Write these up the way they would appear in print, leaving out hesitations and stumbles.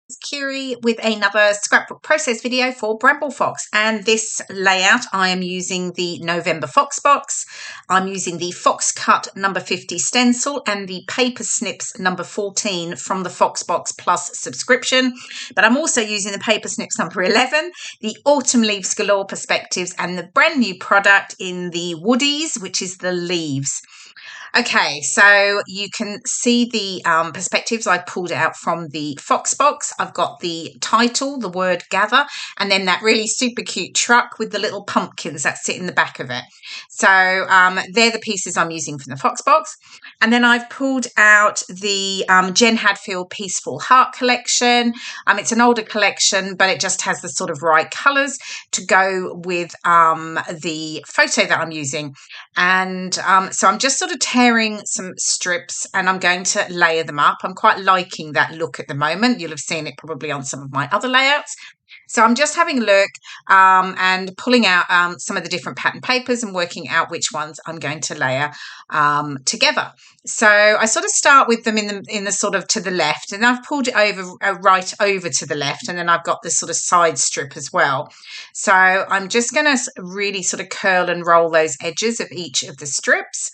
It's Kirei with another scrapbook process video for Bramble Fox, and this layout I am using the November Fox box. I'm using the Fox Cut number 50 stencil and the Paper Snips number 14 from the Fox Box Plus subscription, but I'm also using the Paper Snips number 11, the Autumn Leaves Galore Perspectives, and the brand new product in the Woodies, which is the leaves. Okay, so you can see the perspectives I pulled out from the Fox box. I've got the title, the word gather, and then that really super cute truck with the little pumpkins that sit in the back of it. So they're the pieces I'm using from the Fox box. And then I've pulled out the Jen Hadfield Peaceful Heart collection. It's an older collection, but it just has the sort of right colours to go with the photo that I'm using. And so I'm just sort of tearing some strips and I'm going to layer them up. I'm quite liking that look at the moment. You'll have seen it probably on some of my other layouts. So I'm just having a look and pulling out some of the different pattern papers and working out which ones I'm going to layer together. So I sort of start with them in the sort of to the left, and I've pulled it over right over to the left, and then I've got this sort of side strip as well. So I'm just going to really sort of curl and roll those edges of each of the strips,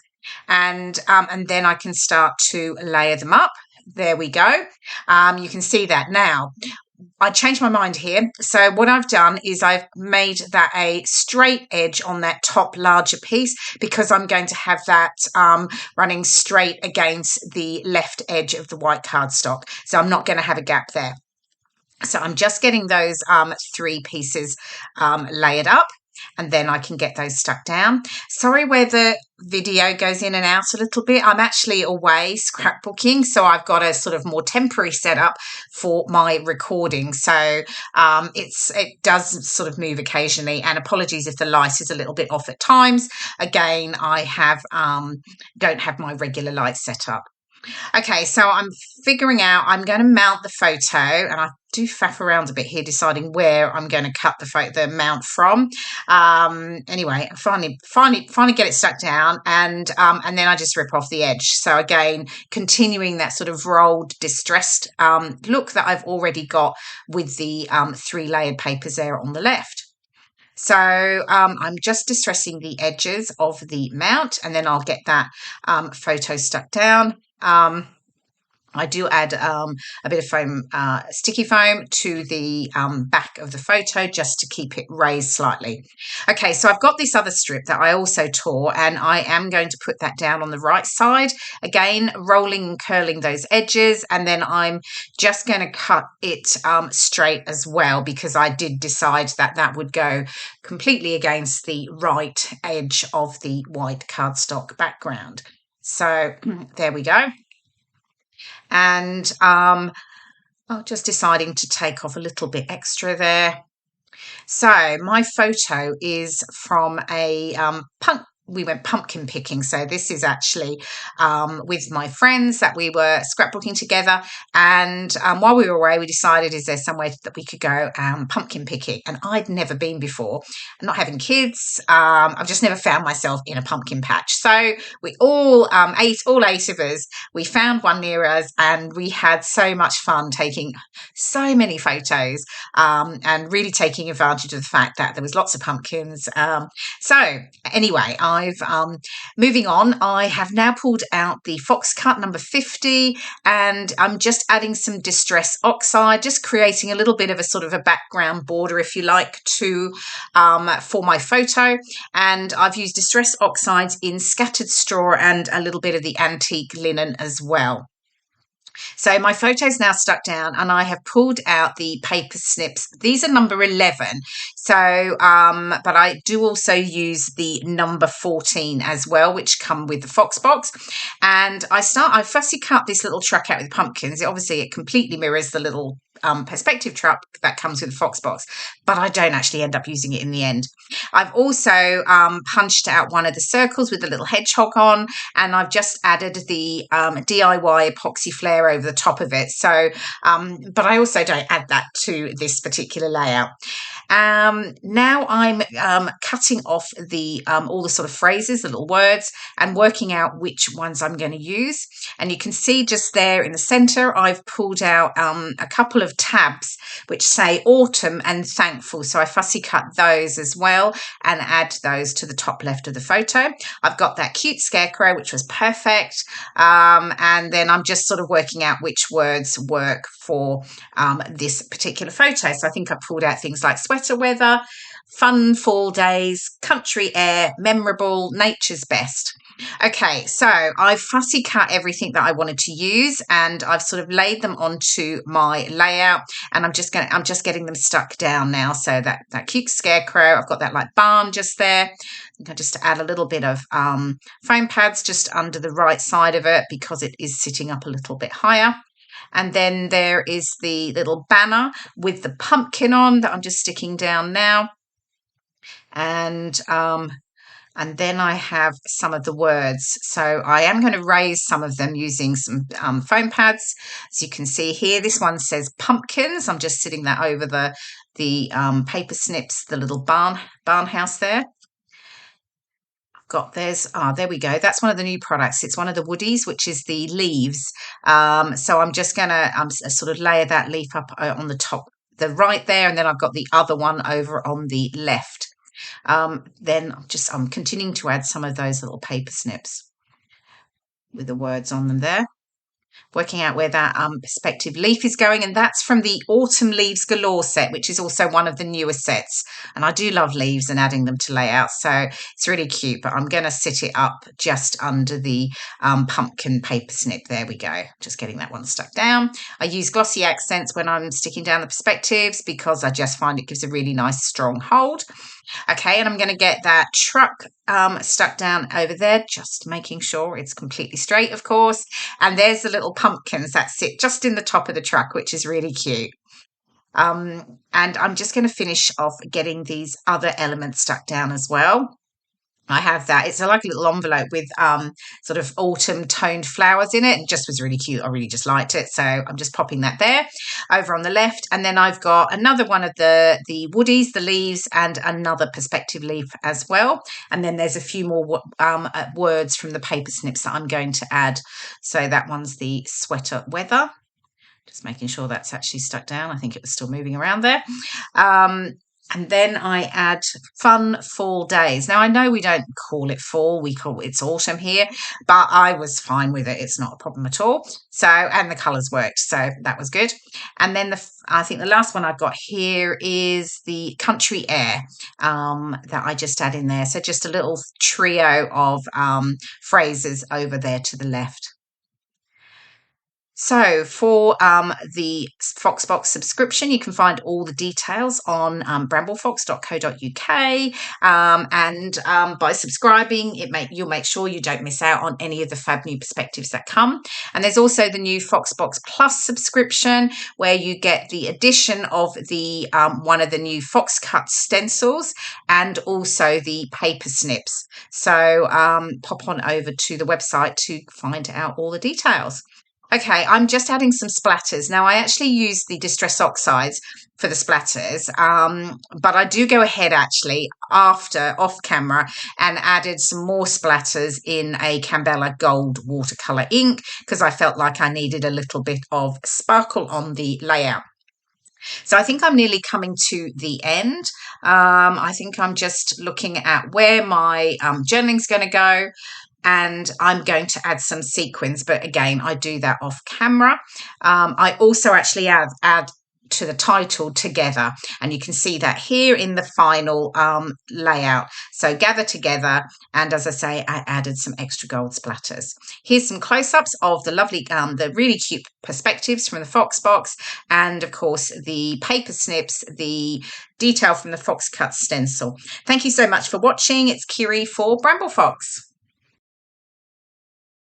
and then I can start to layer them up. There we go. You can see that now. I changed my mind here. So what I've done is I've made that a straight edge on that top larger piece because I'm going to have that running straight against the left edge of the white cardstock. So I'm not going to have a gap there. So I'm just getting those three pieces layered up, and then I can get those stuck down. Sorry where the video goes in and out a little bit. I'm actually away scrapbooking, so I've got a sort of more temporary setup for my recording. So it does sort of move occasionally, and apologies if the light is a little bit off at times. Again, I don't have my regular light set up. Okay, so I'm figuring out, I'm going to mount the photo, and I do faff around a bit here deciding where I'm going to cut the mount from. Anyway, finally get it stuck down, and then I just rip off the edge. So again, continuing that sort of rolled, distressed look that I've already got with the 3 layered papers there on the left. So I'm just distressing the edges of the mount, and then I'll get that photo stuck down. I do add a bit of foam, sticky foam to the back of the photo just to keep it raised slightly. Okay, so I've got this other strip that I also tore, and I am going to put that down on the right side. Again, rolling and curling those edges, and then I'm just going to cut it straight as well because I did decide that that would go completely against the right edge of the white cardstock background. So there we go. And just deciding to take off a little bit extra there. So my photo is from a we went pumpkin picking. So this is actually with my friends that we were scrapbooking together. And while we were away, we decided, is there somewhere that we could go pumpkin picking? And I'd never been before. And not having kids, I've just never found myself in a pumpkin patch. So we all eight of us, we found one near us, and we had so much fun taking so many photos and really taking advantage of the fact that there was lots of pumpkins. So anyway, I've moving on. I have now pulled out the Fox Cut number 50, and I'm just adding some Distress Oxide, just creating a little bit of a sort of a background border, if you like, to for my photo. And I've used Distress Oxides in Scattered Straw and a little bit of the Antique Linen as well. So my photo is now stuck down, and I have pulled out the Paper Snips. These are number 11. So, but I do also use the number 14 as well, which come with the Fox box. And I fussy cut this little truck out with pumpkins. Obviously, it completely mirrors the little perspective truck that comes with the Fox box, but I don't actually end up using it in the end. I've also punched out one of the circles with the little hedgehog on, and I've just added the DIY epoxy flare square over the top of it. So, but I also don't add that to this particular layout. Now I'm cutting off the all the sort of phrases, the little words, and working out which ones I'm going to use. And you can see just there in the center, I've pulled out a couple of tabs which say autumn and thankful. So I fussy cut those as well and add those to the top left of the photo. I've got that cute scarecrow, which was perfect. And then I'm just sort of working out which words work for this particular photo. So I think I pulled out things like sweater weather, fun fall days, country air, memorable, nature's best. Okay, so I've fussy cut everything that I wanted to use, and I've sort of laid them onto my layout, and I'm just getting them stuck down now. So that cute scarecrow, I've got that like barn just there. I think I just add a little bit of foam pads just under the right side of it because it is sitting up a little bit higher. And then there is the little banner with the pumpkin on that I'm just sticking down now. And then I have some of the words. So I am going to raise some of them using some foam pads. As you can see here, this one says pumpkins. I'm just sitting that over the Paper Snips, the little barn house there. There we go. That's one of the new products. It's one of the Woodies, which is the leaves. So I'm just going to sort of layer that leaf up on the top, the right there, and then I've got the other one over on the left. Then I'm continuing to add some of those little paper snips with the words on them there. Working out where that perspective leaf is going, and that's from the Autumn Leaves Galore set, which is also one of the newer sets. And I do love leaves and adding them to layouts, so it's really cute. But I'm going to sit it up just under the pumpkin paper snip. There we go. Just getting that one stuck down. I use glossy accents when I'm sticking down the perspectives because I just find it gives a really nice strong hold. Okay, and I'm going to get that truck stuck down over there, just making sure it's completely straight, of course. And there's the little pumpkins that sit just in the top of the truck, which is really cute. And I'm just going to finish off getting these other elements stuck down as well. I have that. It's like a little envelope with sort of autumn toned flowers in it. It just was really cute. I really just liked it. So I'm just popping that there over on the left. And then I've got another one of the Woodies, the leaves, and another perspective leaf as well. And then there's a few more words from the paper snips that I'm going to add. So that one's the sweater weather. Just making sure that's actually stuck down. I think it was still moving around there. And then I add fun fall days. Now, I know we don't call it fall. It's autumn here, but I was fine with it. It's not a problem at all. So, and the colours worked. So that was good. And then I think the last one I've got here is the country air that I just add in there. So just a little trio of phrases over there to the left. So for the Foxbox subscription, you can find all the details on bramblefox.co.uk, and by subscribing, you'll make sure you don't miss out on any of the fab new perspectives that come. And there's also the new Foxbox Plus subscription, where you get the addition of the one of the new Fox Cut stencils and also the paper snips. So pop on over to the website to find out all the details. Okay, I'm just adding some splatters. Now, I actually use the Distress Oxides for the splatters, but I do go ahead actually after, off camera, and added some more splatters in a Cambella Gold watercolour ink because I felt like I needed a little bit of sparkle on the layout. So I think I'm nearly coming to the end. I think I'm just looking at where my journaling's going to go. And I'm going to add some sequins, but again, I do that off camera. I also actually add to the title together, and you can see that here in the final layout. So gather together, and as I say, I added some extra gold splatters. Here's some close-ups of the lovely, the really cute perspectives from the Foxbox, and of course the paper snips, the detail from the Fox Cut stencil. Thank you so much for watching. It's Kirei for Bramble Fox.